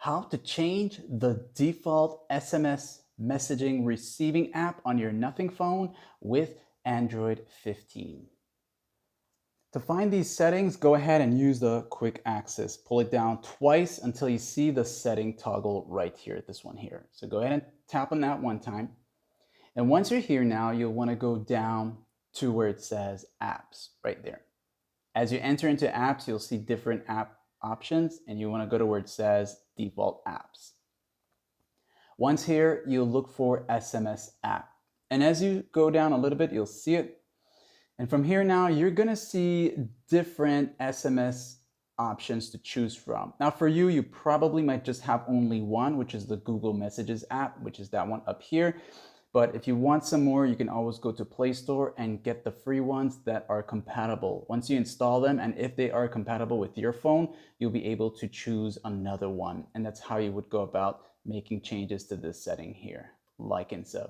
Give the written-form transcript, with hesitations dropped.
how to change the default SMS messaging receiving app on your Nothing phone with Android 15. To find these settings, go ahead and use the quick access. Pull it down twice until you see the setting toggle right here, this one here. So go ahead and tap on that one time. And once you're here now, you'll want to go down to where it says apps right there. As you enter into apps, you'll see different app options, and you want to go to where it says default apps. Once here, you'll look for SMS app. And as you go down a little bit, you'll see it. And from here now, you're going to see different SMS options to choose from. Now for you, you probably might just have only one, which is the Google Messages app, which is that one up here. But if you want some more, you can always go to Play Store and get the free ones that are compatible. Once you install them, and if they are compatible with your phone, you'll be able to choose another one. And that's how you would go about making changes to this setting here. Like and sub.